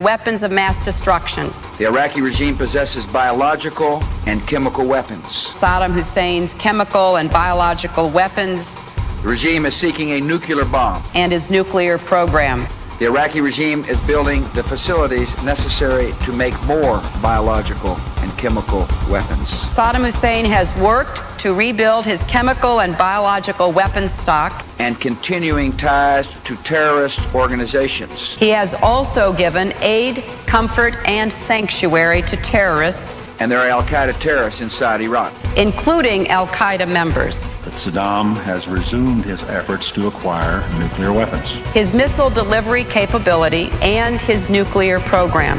weapons of mass destruction. The Iraqi regime possesses biological and chemical weapons. Saddam Hussein's chemical and biological weapons. The regime is seeking a nuclear bomb. And his nuclear program. The Iraqi regime is building the facilities necessary to make more biological and chemical weapons. Saddam Hussein has worked to rebuild his chemical and biological weapons stock. And continuing ties to terrorist organizations. He has also given aid, comfort, and sanctuary to terrorists. And there are al-Qaeda terrorists inside Iraq. Including al-Qaeda members. That Saddam has resumed his efforts to acquire nuclear weapons. His missile delivery capability and his nuclear program.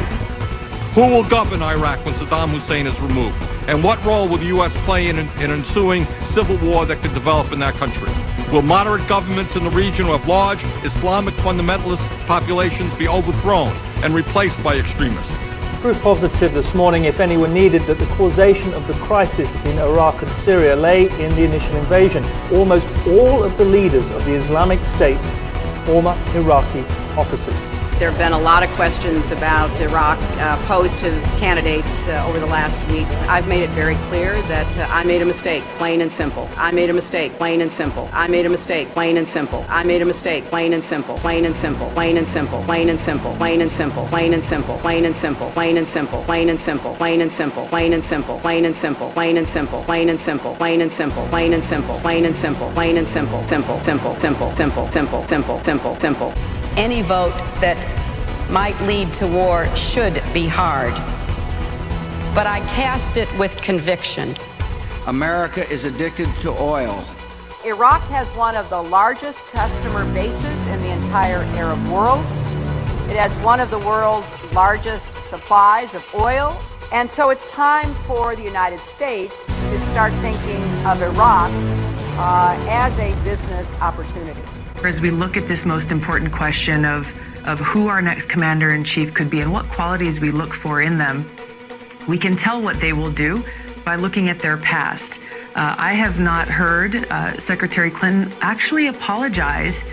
Who will govern Iraq when Saddam Hussein is removed? And what role will the U.S. play in ensuing civil war that could develop in that country? Will moderate governments in the region who have large Islamic fundamentalist populations be overthrown and replaced by extremists? Proof positive this morning, if anyone needed, that the causation of the crisis in Iraq and Syria lay in the initial invasion. Almost all of the leaders of the Islamic State are former Iraqi officers. There have been a lot of questions about Iraq posed to candidates over the last weeks. I've made it very clear that I made a mistake, plain and simple. I made a mistake, plain and simple. I made a mistake, plain and simple. I made a mistake, plain and simple. Plain and simple. Plain and simple. Plain and simple. Plain and simple. Plain and simple. Plain and simple. Plain and simple. Plain and simple. Plain and simple. Plain and simple. Plain and simple. Plain and simple. Plain and simple. Plain and simple. Plain and simple. Plain and simple. Plain and simple. Simple. Simple. Simple. Simple. Simple. Simple. Simple. Simple. Any vote that might lead to war should be hard. But I cast it with conviction. America is addicted to oil. Iraq has one of the largest customer bases in the entire Arab world. It has one of the world's largest supplies of oil. And so it's time for the United States to start thinking of Iraq as a business opportunity. As we look at this most important question of who our next commander-in-chief could be and what qualities we look for in them, we can tell what they will do by looking at their past. I have not heard Secretary Clinton actually apologize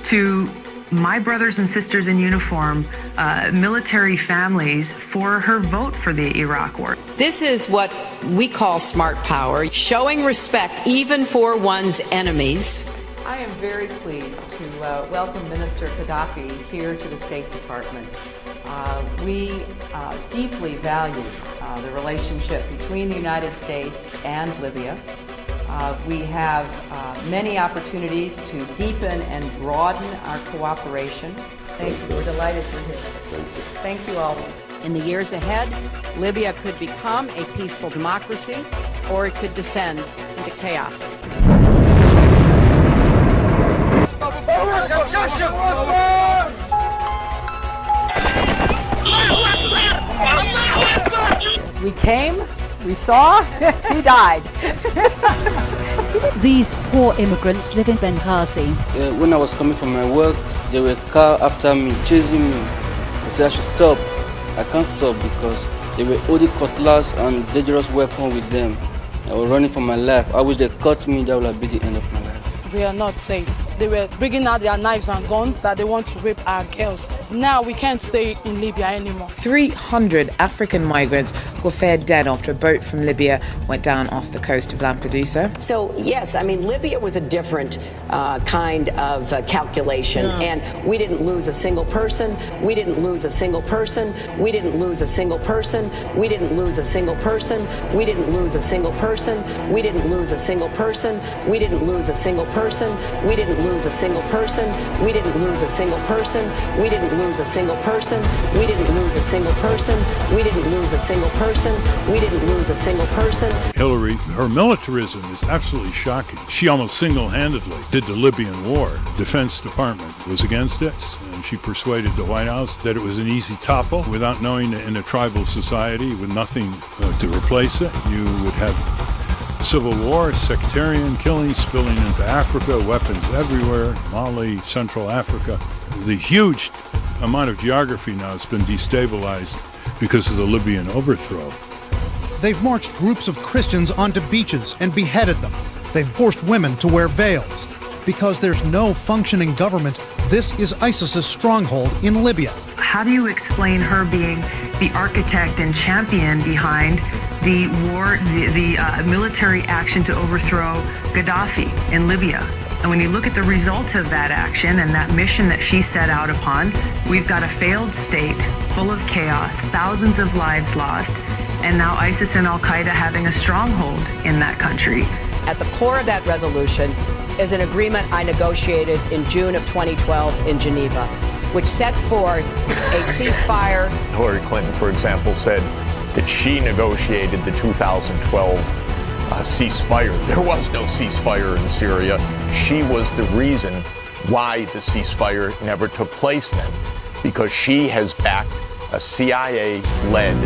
to my brothers and sisters in uniform, military families, for her vote for the Iraq war. This is what we call smart power, showing respect even for one's enemies. I am very pleased to welcome Minister Gaddafi here to the State Department. We deeply value the relationship between the United States and Libya. We have many opportunities to deepen and broaden our cooperation. Thank you. We're delighted you're here. Thank you all. In the years ahead, Libya could become a peaceful democracy, or it could descend into chaos. We came, we saw, he died. These poor immigrants live in Benghazi. When I was coming from my work, there were cars after me, chasing me. I said I should stop. I can't stop because they were holding cutlass and dangerous weapon with them. I was running for my life. I wish they caught me, that would have been the end of my life. We are not safe. They were bringing out their knives and guns that they want to rape our girls. Now we can't stay in Libya anymore. 300 African migrants were found dead after a boat from Libya went down off the coast of Lampedusa. So yes, I mean, Libya was a different kind of calculation. Yeah. And we didn't lose a single person. We didn't lose a single person. We didn't lose a single person. We didn't lose a single person. We didn't lose a single person. We didn't lose a single person. We didn't lose a single person. We didn't lose a single person. We didn't lose a single person. We didn't lose a single person. We didn't lose a single person. We didn't lose a single person. We didn't lose a single person. Hillary, her militarism is absolutely shocking. She almost single-handedly did the Libyan war. The Defense Department was against it, and she persuaded the White House that it was an easy topple without knowing that in a tribal society with nothing to replace it, you would have civil war, sectarian killing spilling into Africa, weapons everywhere, Mali, Central Africa. The huge amount of geography now has been destabilized because of the Libyan overthrow. They've marched groups of Christians onto beaches and beheaded them. They've forced women to wear veils. because there's no functioning government. This is ISIS's stronghold in Libya. How do you explain her being the architect and champion behind the war, the military action to overthrow Gaddafi in Libya? And when you look at the result of that action and that mission that she set out upon, we've got a failed state full of chaos, thousands of lives lost, and now ISIS and Al-Qaeda having a stronghold in that country. At the core of that resolution is an agreement I negotiated in June of 2012 in Geneva, which set forth a ceasefire. Hillary Clinton, for example, said that she negotiated the 2012 ceasefire. There was no ceasefire in Syria. She was the reason why the ceasefire never took place then, because she has backed a CIA-led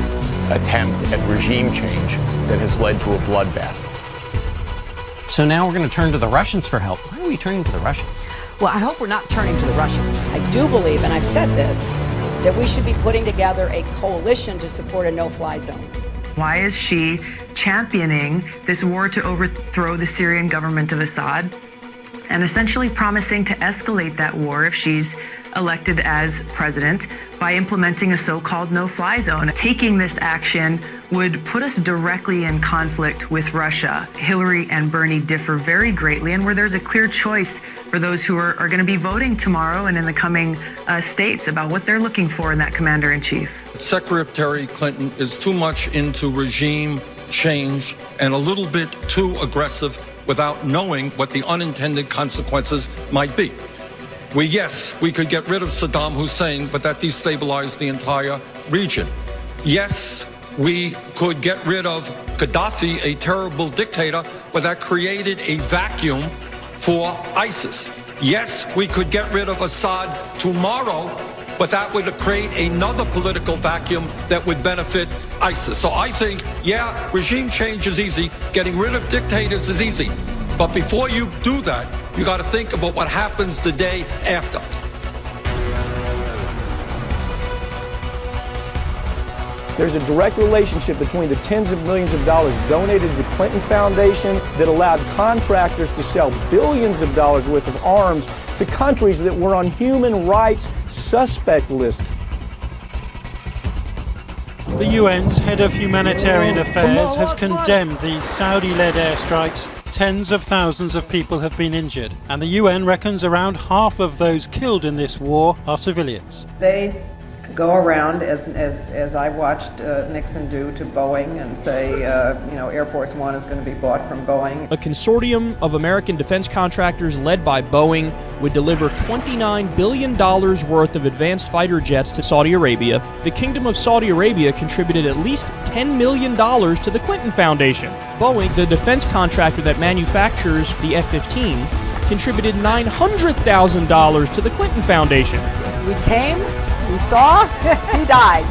attempt at regime change that has led to a bloodbath. So now we're going to turn to the Russians for help. Why are we turning to the Russians? Well, I hope we're not turning to the Russians. I do believe, and I've said this, that we should be putting together a coalition to support a no-fly zone. Why is she championing this war to overthrow the Syrian government of Assad and essentially promising to escalate that war if she's elected as president by implementing a so-called no-fly zone? Taking this action would put us directly in conflict with Russia. Hillary and Bernie differ very greatly, and where there's a clear choice for those who are going to be voting tomorrow and in the coming states about what they're looking for in that commander-in-chief. Secretary Clinton is too much into regime change and a little bit too aggressive without knowing what the unintended consequences might be. Yes, we could get rid of Saddam Hussein, but that destabilized the entire region. Yes, we could get rid of Gaddafi, a terrible dictator, but that created a vacuum for ISIS. Yes, we could get rid of Assad tomorrow, but that would create another political vacuum that would benefit ISIS. So I think, yeah, regime change is easy. Getting rid of dictators is easy. But before you do that, you got to think about what happens the day after. There's a direct relationship between the tens of millions of dollars donated to the Clinton Foundation that allowed contractors to sell billions of dollars worth of arms to countries that were on human rights suspect list. The UN's head of humanitarian affairs has condemned the Saudi-led airstrikes. Tens of thousands of people have been injured, and the UN reckons around half of those killed in this war are civilians. They go around, as I watched Nixon do to Boeing, and say, Air Force One is going to be bought from Boeing. A consortium of American defense contractors led by Boeing would deliver $29 billion worth of advanced fighter jets to Saudi Arabia. The Kingdom of Saudi Arabia contributed at least $10 million to the Clinton Foundation. Boeing, the defense contractor that manufactures the F-15, contributed $900,000 to the Clinton Foundation. We came, we saw, he died.